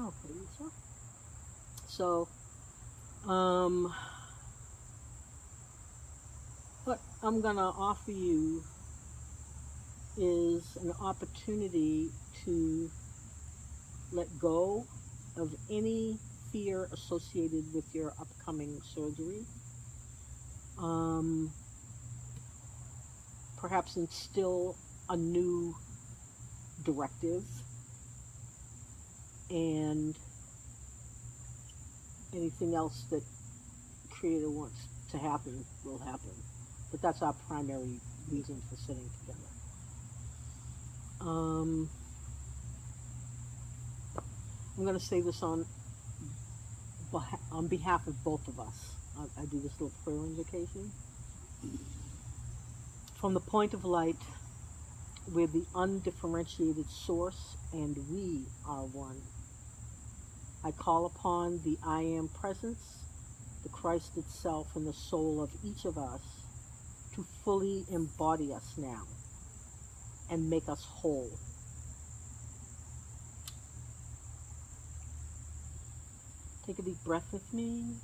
Okay, Lisa. So, what I'm going to offer you is an opportunity to let go of any fear associated with your upcoming surgery. Perhaps instill a new directive, and anything else that Creator wants to happen will happen. But that's our primary reason for sitting together. I'm going to say this on behalf of both of us. I do this little prayer invocation. From the point of light, where the undifferentiated source and we are one, I call upon the I Am Presence, the Christ itself, and the soul of each of us to fully embody us now and make us whole. Take a deep breath with me.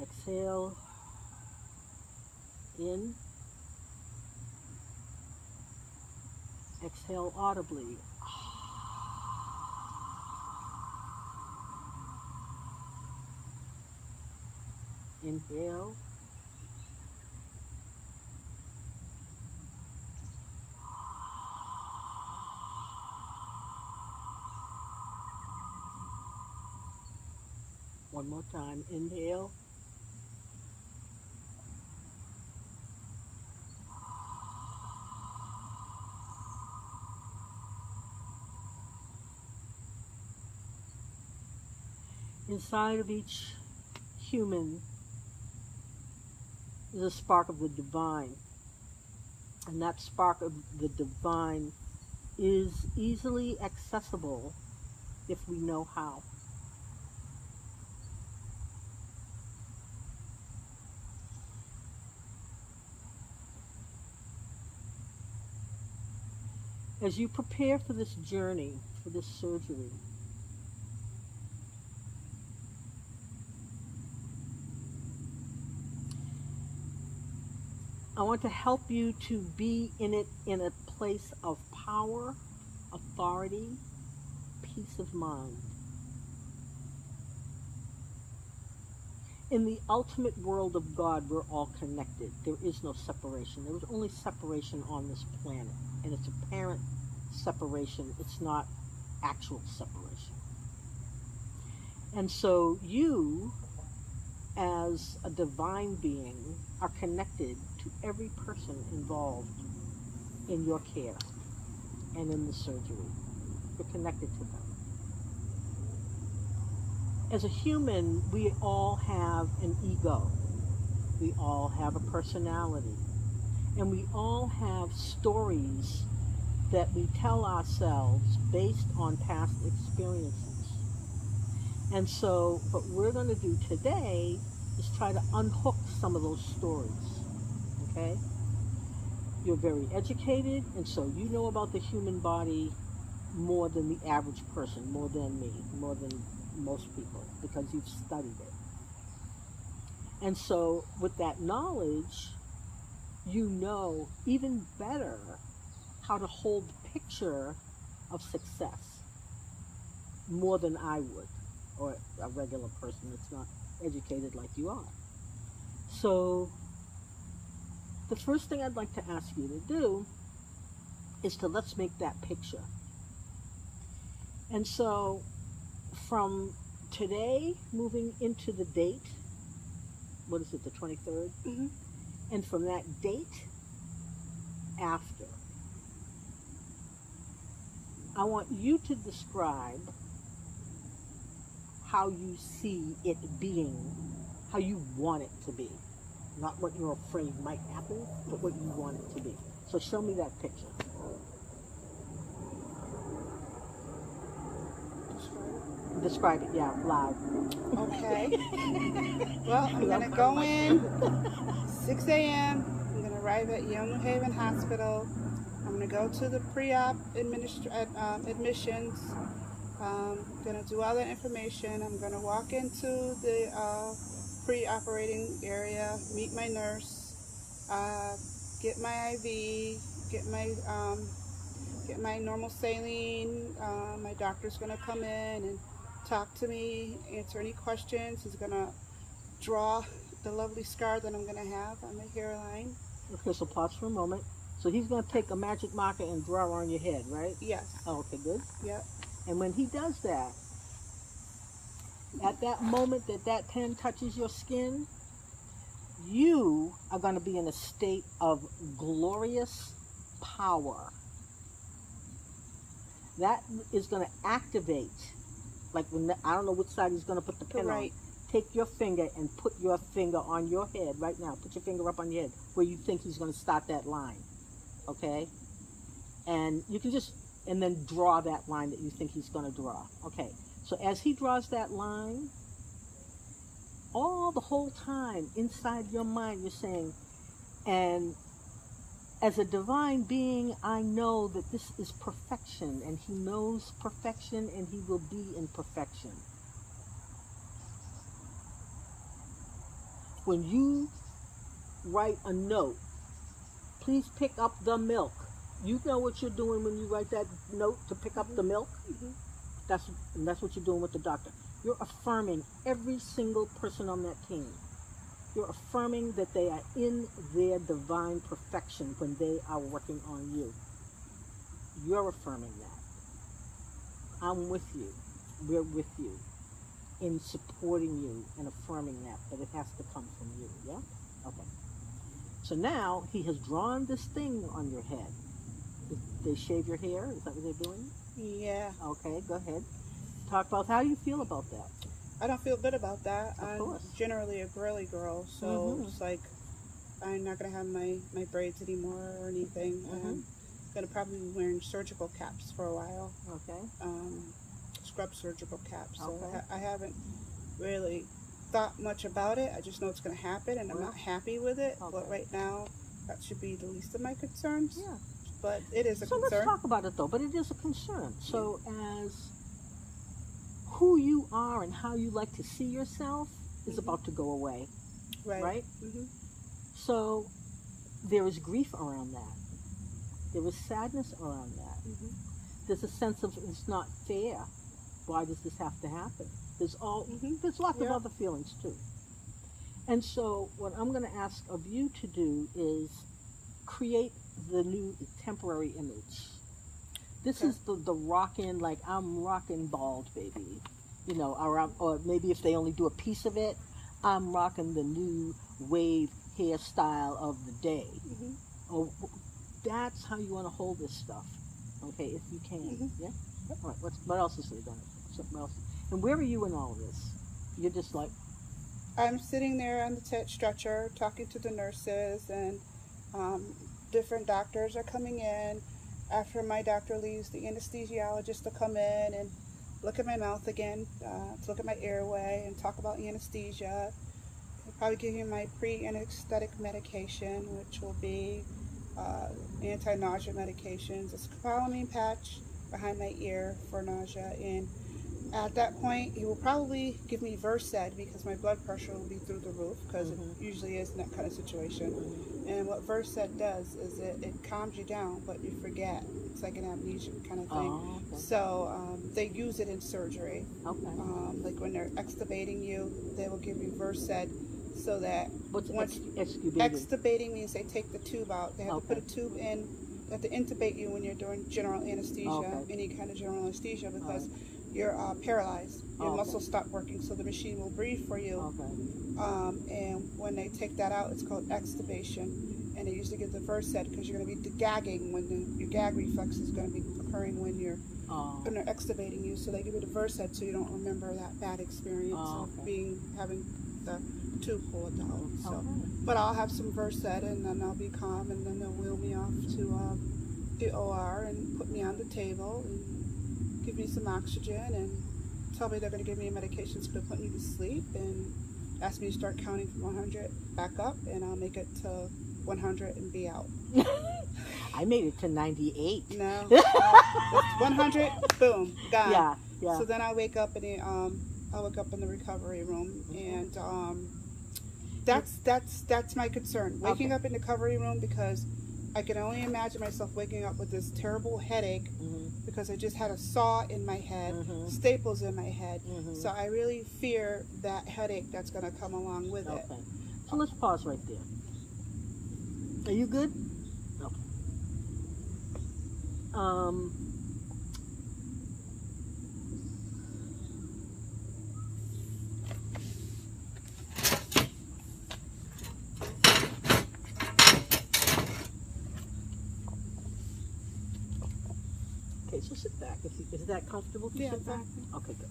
Exhale in. Exhale audibly. Inhale. One more time. Inhale. Inside of each human is a spark of the divine. And that spark of the divine is easily accessible if we know how. As you prepare for this journey, for this surgery, I want to help you to be in it in a place of power, authority, peace of mind. In the ultimate world of God, we're all connected. There is no separation. There is only separation on this planet. And it's apparent separation. It's not actual separation. And so you, as a divine being, are connected to every person involved in your care and in the surgery. You're connected to them. As a human, we all have an ego. We all have a personality. And we all have stories that we tell ourselves based on past experiences. And so what we're going to do today is try to unhook some of those stories. Okay? You're very educated, and so you know about the human body more than the average person, more than me, more than most people, because you've studied it. And so with that knowledge, you know even better how to hold the picture of success more than I would, or a regular person that's not educated like you are. So the first thing I'd like to ask you to do is to let's make that picture. And so from today moving into the date, what is it, the 23rd? Mm-hmm. And from that date after, I want you to describe how you see it being, how you want it to be. Not what you're afraid might happen, but what you want it to be. So show me that picture. Describe it, yeah, loud. Okay. Well, I'm going to go in 6 a.m. I'm going to arrive at Yale New Haven Hospital. I'm going to go to the pre-op admissions. Gonna do all that information. I'm gonna walk into the pre-operating area, meet my nurse, get my IV, get my normal saline. My doctor's gonna come in and talk to me, answer any questions. He's gonna draw the lovely scar that I'm gonna have on my hairline. Okay, so pause for a moment. So he's going to take a magic marker and draw on your head, right? Yes. Oh, okay, good. Yep. And when he does that, at that moment that pen touches your skin, you are going to be in a state of glorious power. That is going to activate, like when I don't know which side he's going to put the pen on. Take your finger and put your finger on your head right now. Put your finger up on your head where you think he's going to start that line. Okay? And you can just, and then draw that line that you think he's going to draw. Okay. So as he draws that line, all the whole time inside your mind you're saying, and as a divine being, I know that this is perfection, and he knows perfection, and he will be in perfection. When you write a note, please pick up the milk. You know what you're doing when you write that note to pick up the milk? Mm-hmm. That's what you're doing with the doctor. You're affirming every single person on that team. You're affirming that they are in their divine perfection when they are working on you. You're affirming that. I'm with you. We're with you in supporting you and affirming that, but it has to come from you, yeah? Okay. So now he has drawn this thing on your head. Did they shave your hair? Is that what they're doing? Yeah. Okay, go ahead. Talk about how you feel about that. I don't feel good about that. Of course. I'm generally a girly girl, so it's like I'm not going to have my braids anymore or anything. I'm going to probably be wearing surgical caps for a while. Okay. Scrub surgical caps. So I haven't really thought much about it. I just know it's going to happen, and I'm not happy with it. But right now, that should be the least of my concerns. Yeah. But it is a concern. So let's talk about it, though. But it is a concern. So as who you are and how you like to see yourself is about to go away. Right? So there is grief around that. There is sadness around that. There's a sense of it's not fair. Why does this have to happen? There's lots of other feelings too. And so what I'm going to ask of you to do is create the new temporary image. This is the rockin', like I'm rockin' bald, baby. You know, or maybe if they only do a piece of it, I'm rocking the new wave hairstyle of the day. Oh, that's how you want to hold this stuff. Okay, if you can. Yeah? All right, what else is there, Donna? Something else. And where are you in all of this? You're just like... I'm sitting there on the stretcher talking to the nurses, and different doctors are coming in. After my doctor leaves, the anesthesiologist will come in and look at my mouth again, to look at my airway and talk about anesthesia. They'll probably give you my pre-anesthetic medication, which will be anti-nausea medications, a scopolamine patch behind my ear for nausea, and at that point he will probably give me Versed because my blood pressure will be through the roof, because it usually is in that kind of situation. And what Versed does is it calms you down, but you forget. It's like an amnesia kind of thing. So they use it in surgery. Like when they're extubating you, they will give you Versed, so that once extubating means they take the tube out. They have to put a tube in. They have to intubate you when you're doing general anesthesia, any kind of general anesthesia, because you're paralyzed. Your muscles stop working, so the machine will breathe for you. And when they take that out, it's called extubation. And they usually give the Versed because you're going to be gagging when your gag reflex is going to be occurring when they're extubating you. So they give you the Versed so you don't remember that bad experience of having the tube pulled out. So, but I'll have some Versed, and then I'll be calm, and then they'll wheel me off to the OR and put me on the table and give me some oxygen and tell me they're going to give me a medication that's going to put me to sleep, and ask me to start counting from 100 back up, and I'll make it to 100 and be out. I made it to 98. No, 100, boom, gone. Yeah. Yeah. So then I wake up in the recovery room, and that's my concern. Waking Okay. up in the recovery room, because I can only imagine myself waking up with this terrible headache because I just had a saw in my head, staples in my head. So I really fear that headache that's going to come along with it. Okay. So let's pause right there. Are you good? Okay. Okay, so sit back. Is that comfortable to sit back? Okay, good.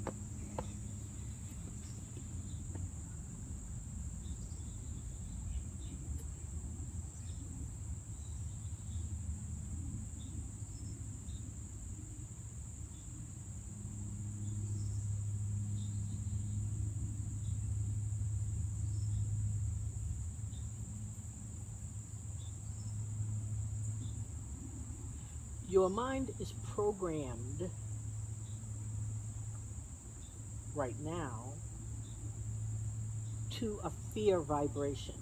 Your mind is programmed right now to a fear vibration.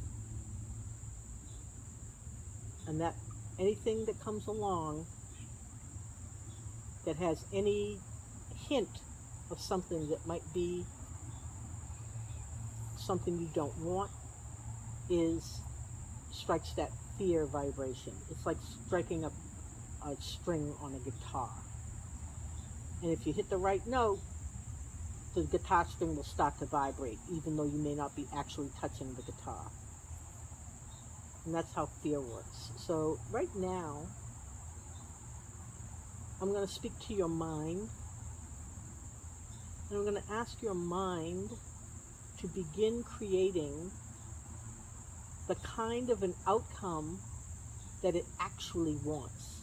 And that anything that comes along that has any hint of something that might be something you don't want strikes that fear vibration. It's like striking a string on a guitar. And if you hit the right note, the guitar string will start to vibrate, even though you may not be actually touching the guitar. And that's how fear works. So right now, I'm going to speak to your mind, and I'm going to ask your mind to begin creating the kind of an outcome that it actually wants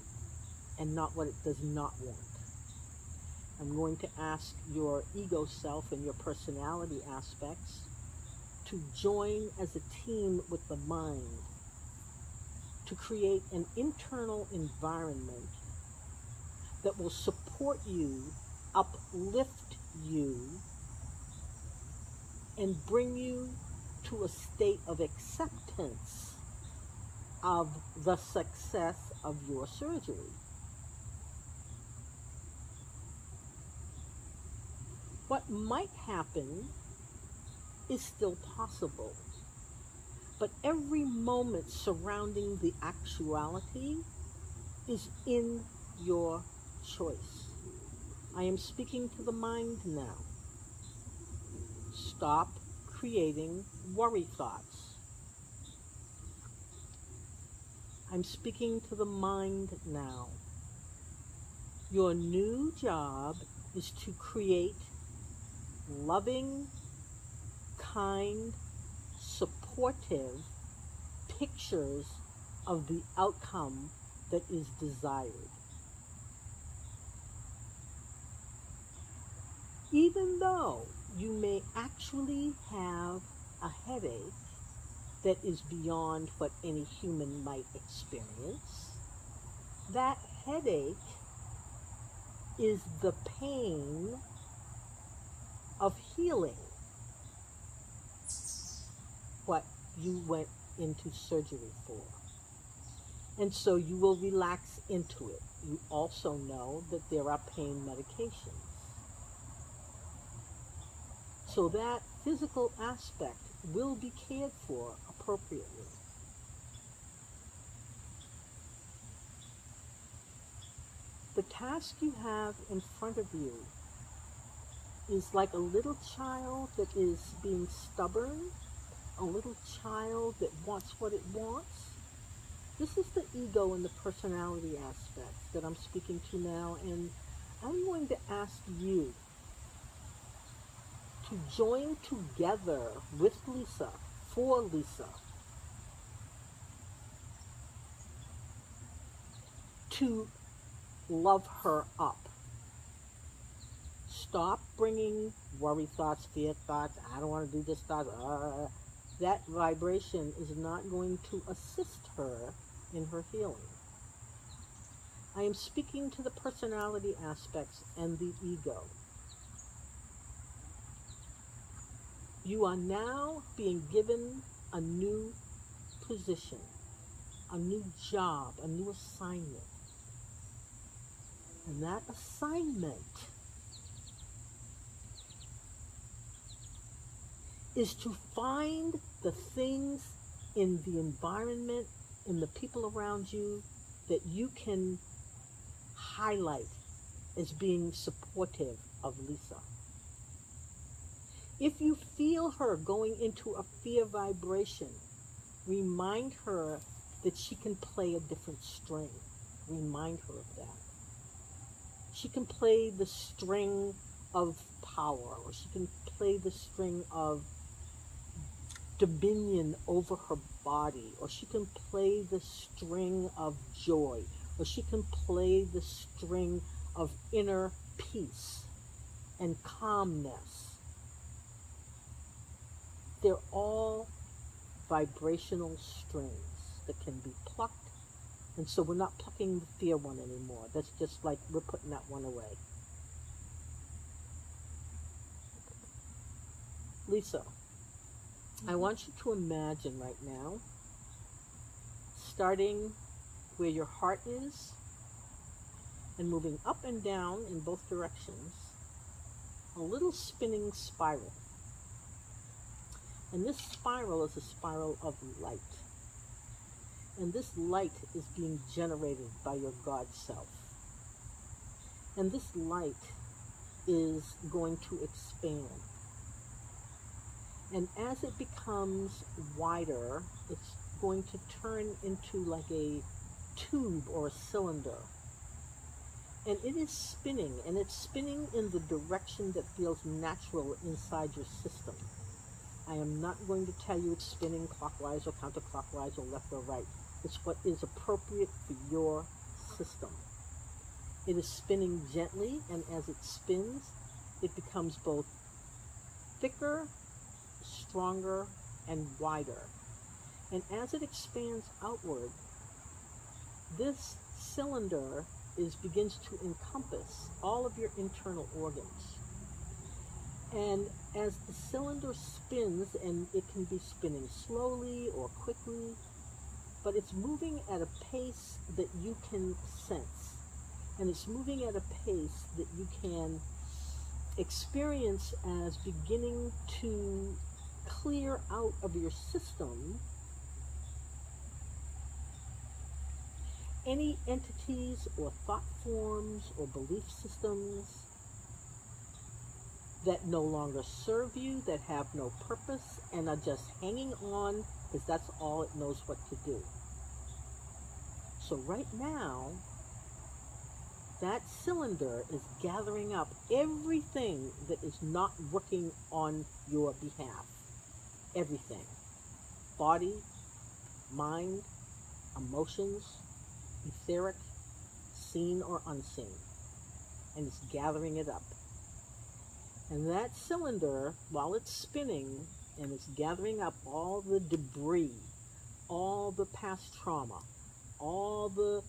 and not what it does not want. I'm going to ask your ego self and your personality aspects to join as a team with the mind to create an internal environment that will support you, uplift you, and bring you to a state of acceptance of the success of your surgery. What might happen is still possible, but every moment surrounding the actuality is in your choice. I am speaking to the mind now. Stop creating worry thoughts. I'm speaking to the mind now. Your new job is to create loving, kind, supportive pictures of the outcome that is desired. Even though you may actually have a headache that is beyond what any human might experience, that headache is the pain of healing what you went into surgery for. And so you will relax into it. You also know that there are pain medications. So that physical aspect will be cared for appropriately. The task you have in front of you is like a little child that is being stubborn, a little child that wants what it wants. This is the ego and the personality aspects that I'm speaking to now, and I'm going to ask you to join together with Lisa, for Lisa, to love her up. Stop bringing worry thoughts, fear thoughts, I don't want to do this thought. That vibration is not going to assist her in her healing. I am speaking to the personality aspects and the ego. You are now being given a new position, a new job, a new assignment. And that assignment is to find the things in the environment, in the people around you, that you can highlight as being supportive of Lisa. If you feel her going into a fear vibration, remind her that she can play a different string. Remind her of that. She can play the string of power, or she can play the string of dominion over her body, or she can play the string of joy, or she can play the string of inner peace and calmness. They're all vibrational strings that can be plucked. And so we're not plucking the fear one anymore. That's just like we're putting that one away. Lisa, I want you to imagine right now, starting where your heart is and moving up and down in both directions, a little spinning spiral. And this spiral is a spiral of light. And this light is being generated by your God self. And this light is going to expand. And as it becomes wider, it's going to turn into like a tube or a cylinder. And it is spinning, and it's spinning in the direction that feels natural inside your system. I am not going to tell you it's spinning clockwise or counterclockwise or left or right. It's what is appropriate for your system. It is spinning gently, and as it spins, it becomes both thicker, stronger, and wider. And as it expands outward, this cylinder begins to encompass all of your internal organs. And as the cylinder spins, and it can be spinning slowly or quickly, but it's moving at a pace that you can sense. And it's moving at a pace that you can experience as beginning to clear out of your system any entities or thought forms or belief systems that no longer serve you, that have no purpose, and are just hanging on because that's all it knows what to do. So right now, that cylinder is gathering up everything that is not working on your behalf. Everything. Body, mind, emotions, etheric, seen or unseen. And it's gathering it up. And that cylinder, while it's spinning and it's gathering up all the debris, all the past trauma, all the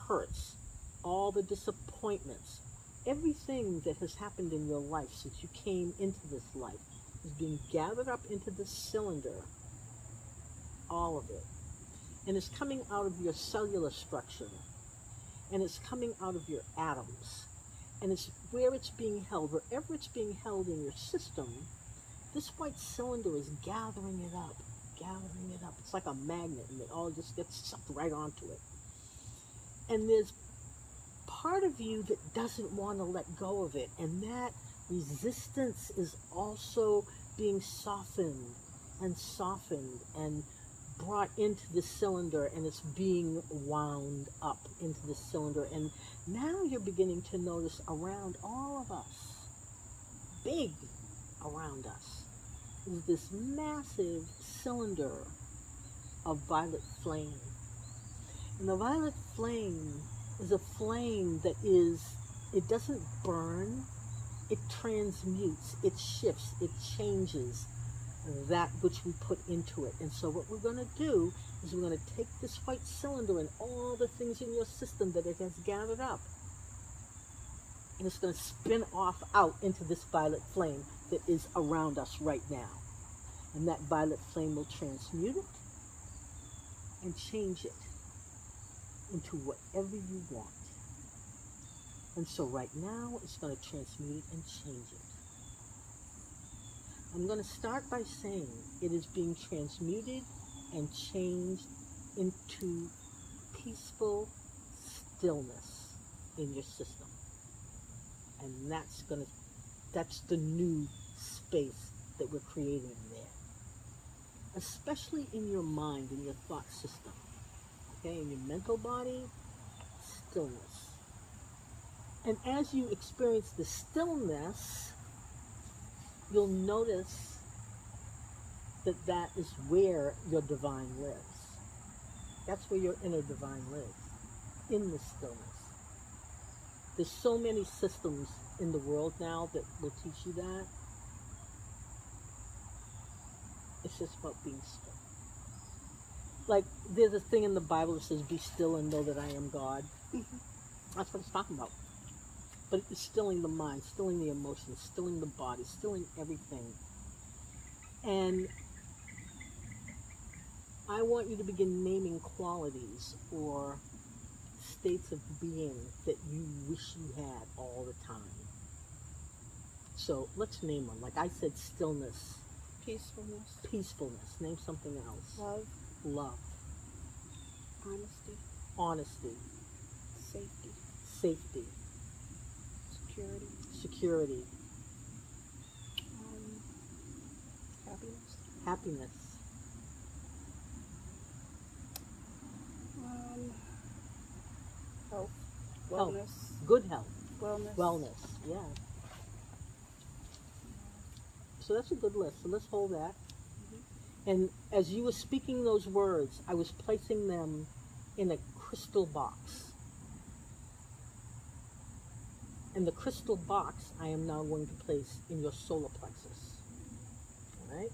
hurts, all the disappointments, everything that has happened in your life since you came into this life is being gathered up into this cylinder, all of it. And it's coming out of your cellular structure, and it's coming out of your atoms. And it's where it's being held, wherever it's being held in your system, this white cylinder is gathering it up, gathering it up. It's like a magnet, and it all just gets sucked right onto it. And there's part of you that doesn't want to let go of it, and that resistance is also being softened and brought into the cylinder, and it's being wound up into the cylinder. And now you're beginning to notice around all of us, big around us, is this massive cylinder of violet flame. And the violet flame is a flame that it doesn't burn, it transmutes, it shifts, it changes that which we put into it. And so what we're going to do is we're going to take this white cylinder and all the things in your system that it has gathered up, and it's going to spin off out into this violet flame that is around us right now. And that violet flame will transmute it and change it into whatever you want. And so right now, it's going to transmute it and change it. I'm going to start by saying it is being transmuted and changed into peaceful stillness in your system. And that's the new space that we're creating there. Especially in your mind, in your thought system. Okay, in your mental body, stillness. And as you experience the stillness, you'll notice that that is where your divine lives. That's where your inner divine lives, in the stillness. There's so many systems in the world now that will teach you that. It's just about being still. Like, there's a thing in the Bible that says, be still and know that I am God. Mm-hmm. That's what it's talking about. But it's stilling the mind, stilling the emotions, stilling the body, stilling everything. And I want you to begin naming qualities or states of being that you wish you had all the time. So let's name them. Like I said, stillness. Peacefulness. Peacefulness. Name something else. Love. Love. Honesty. Honesty. Safety. Safety. Security. Security. Happiness. Happiness. Health. Health. Wellness. Good health. Wellness. Wellness. Yeah. So that's a good list. So let's hold that. Mm-hmm. And as you were speaking those words, I was placing them in a crystal box. And the crystal box I am now going to place in your solar plexus. All right?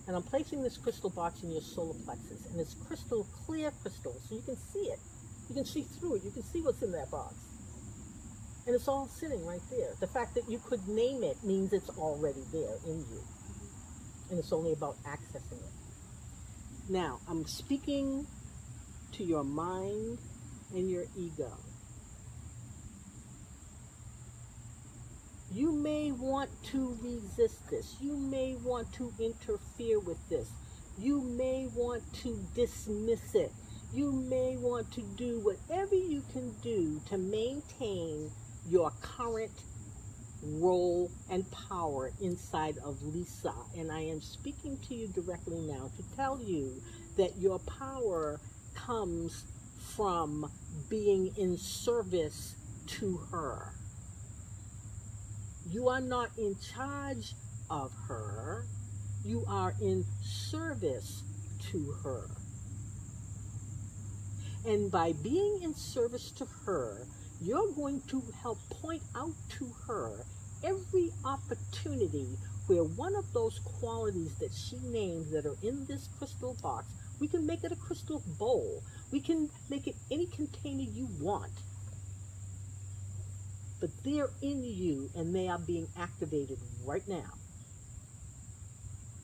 And I'm placing this crystal box in your solar plexus. And it's crystal, clear crystal, so you can see it. You can see through it. You can see what's in that box. And it's all sitting right there. The fact that you could name it means it's already there in you. And it's only about accessing it. Now, I'm speaking to your mind and your ego. You may want to resist this. You may want to interfere with this. You may want to dismiss it. You may want to do whatever you can do to maintain your current role and power inside of Lisa. And I am speaking to you directly now to tell you that your power comes from being in service to her. You are not in charge of her. You are in service to her. And by being in service to her, you're going to help point out to her every opportunity where one of those qualities that she named that are in this crystal box, we can make it a crystal bowl. We can make it any container you want. But they're in you and they are being activated right now.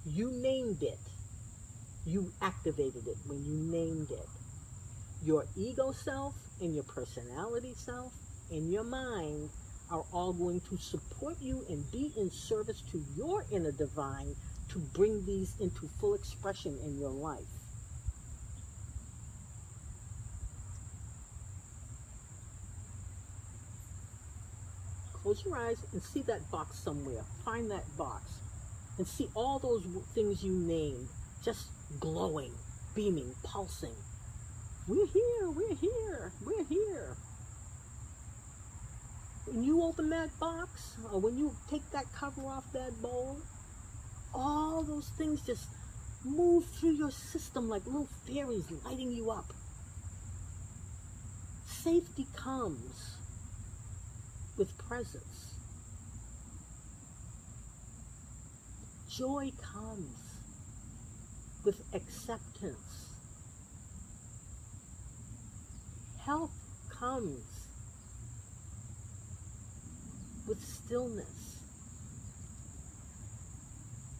You named it. You activated it when you named it. Your ego self and your personality self and your mind are all going to support you and be in service to your inner divine to bring these into full expression in your life. Close your eyes and see that box somewhere. Find that box and see all those things you named just glowing, beaming, pulsing. We're here, we're here, we're here. When you open that box, or when you take that cover off that bowl, all those things just move through your system like little fairies lighting you up. Safety comes with presence. Joy comes with acceptance. Health comes with stillness.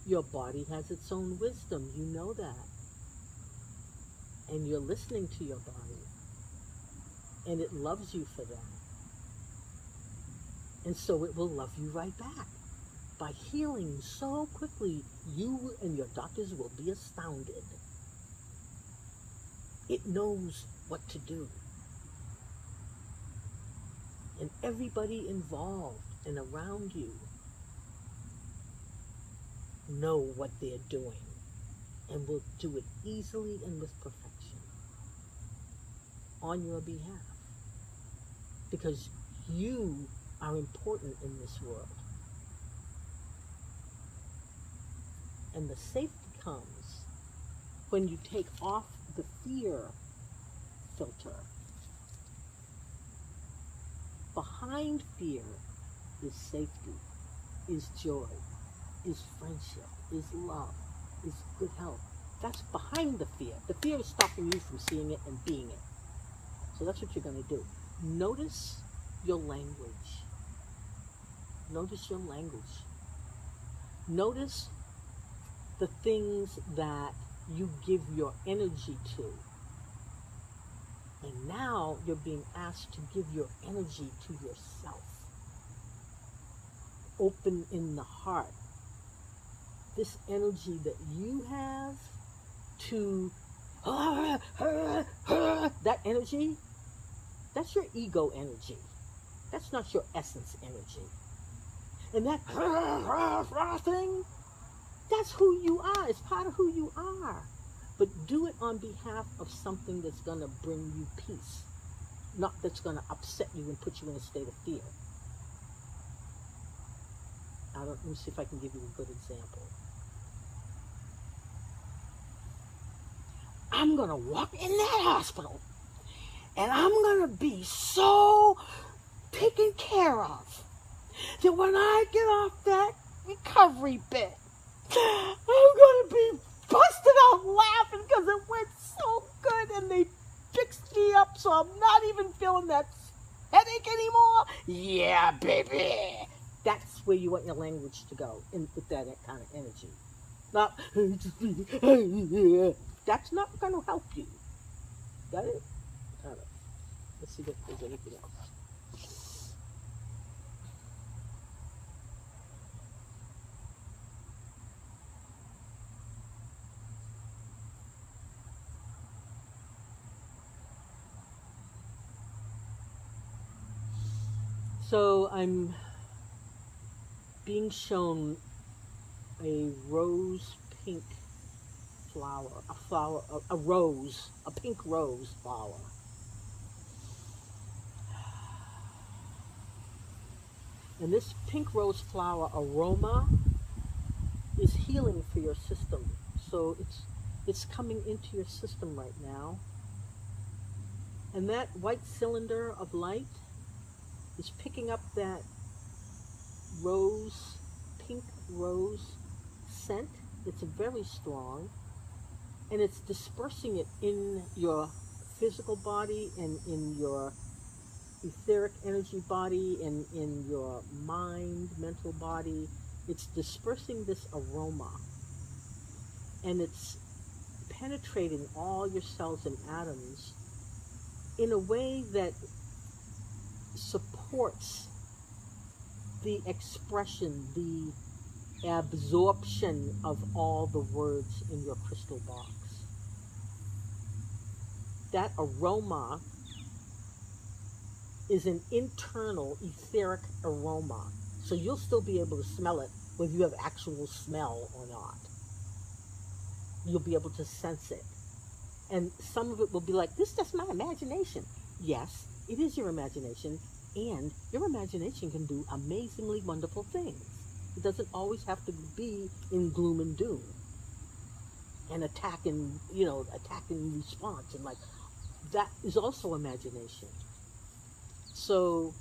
Your body has its own wisdom. You know that. And you're listening to your body. And it loves you for that. And so it will love you right back. By healing so quickly, you and your doctors will be astounded. It knows what to do. And everybody involved and around you know what they're doing and will do it easily and with perfection on your behalf. Because you are important in this world. And the safety comes when you take off the fear filter. Behind fear is safety, is joy, is friendship, is love, is good health. That's behind the fear. The fear is stopping you from seeing it and being it. So that's what you're going to do. Notice your language. Notice your language. Notice the things that you give your energy to. And now you're being asked to give your energy to yourself. Open in the heart. This energy that you have to that energy, that's your ego energy. That's not your essence energy. And that thing, that's who you are. It's part of who you are. But do it on behalf of something that's going to bring you peace, not that's going to upset you and put you in a state of fear. Let me see if I can give you a good example. I'm going to walk in that hospital and I'm going to be so taken care of that when I get off that recovery bed, I'm going to be busted out laughing because it went so good and they fixed me up so I'm not even feeling that headache anymore. Yeah, baby. That's where you want your language to go, with that kind of energy. Not, that's not going to help you. Got it? All right. Let's see if there's anything else. So I'm being shown a rose pink flower, a pink rose flower. And this pink rose flower aroma is healing for your system. So it's coming into your system right now. And that white cylinder of light is picking up that pink rose scent. It's very strong, and it's dispersing it in your physical body and in your etheric energy body and in your mental body. It's dispersing this aroma, and it's penetrating all your cells and atoms in a way that supports the expression, the absorption of all the words in your crystal box. That aroma is an internal etheric aroma. So you'll still be able to smell it whether you have actual smell or not. You'll be able to sense it. And some of it will be like, this is just my imagination. Yes, it is your imagination. And your imagination can do amazingly wonderful things. It doesn't always have to be in gloom and doom and attacking response. And like, that is also imagination. So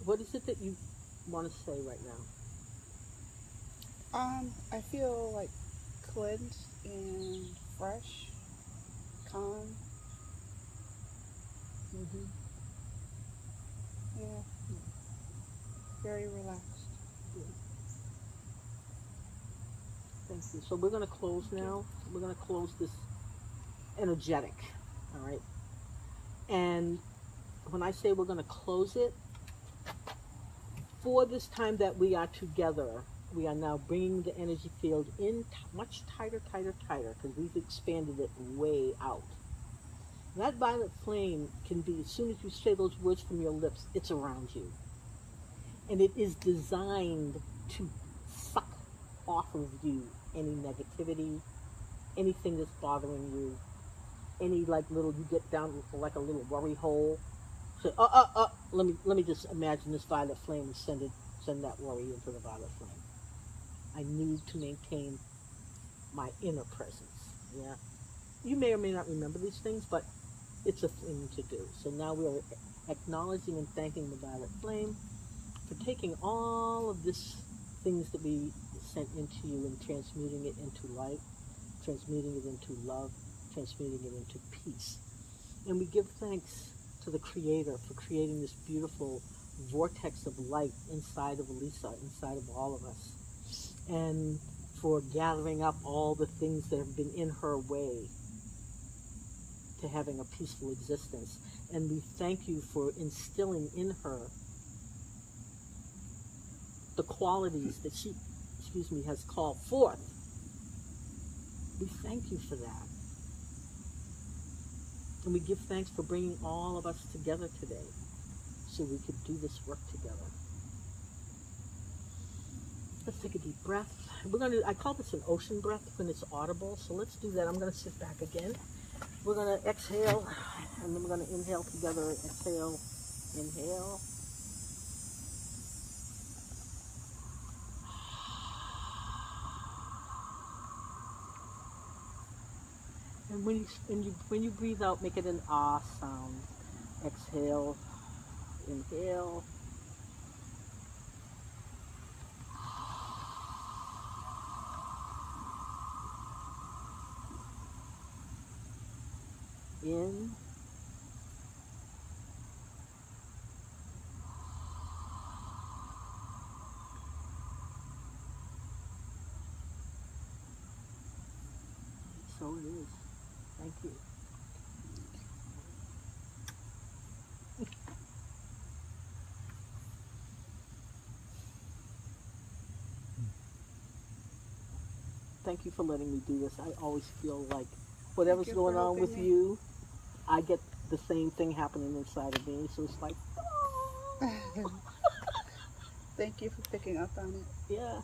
what is it that you want to say right now? I feel like cleansed and fresh, calm. Mm-hmm. Yeah. very relaxed. Thank you. So we're going to close now. We're going to close this energetic, all right? And when I say we're going to close it, for this time that we are together, we are now bringing the energy field in much tighter, because we've expanded it way out. And that violet flame can be, as soon as you say those words from your lips, it's around you. And it is designed to suck off of you any negativity, anything that's bothering you, any you get down like a little worry hole. So, let me just imagine this violet flame and send that worry into the violet flame. I need to maintain my inner presence. Yeah. You may or may not remember these things, but it's a thing to do. So now we are acknowledging and thanking the violet flame for taking all of this things that we sent into you and transmuting it into light, transmuting it into love, transmuting it into peace. And we give thanks to the Creator for creating this beautiful vortex of light inside of Elisa, inside of all of us, and for gathering up all the things that have been in her way to having a peaceful existence. And we thank you for instilling in her the qualities that she, has called forth. We thank you for that. And we give thanks for bringing all of us together today so we could do this work together. Let's take a deep breath. I call this an ocean breath when it's audible, so let's do that. I'm going to sit back again. We're going to exhale, and then we're going to inhale together. Exhale, inhale. And when you breathe out, make it an ah sound. Exhale, inhale. In. So it is. Thank you. Thank you for letting me do this. I always feel like whatever's going on with you, I get the same thing happening inside of me. So it's like, oh. Thank you for picking up on it. Yeah.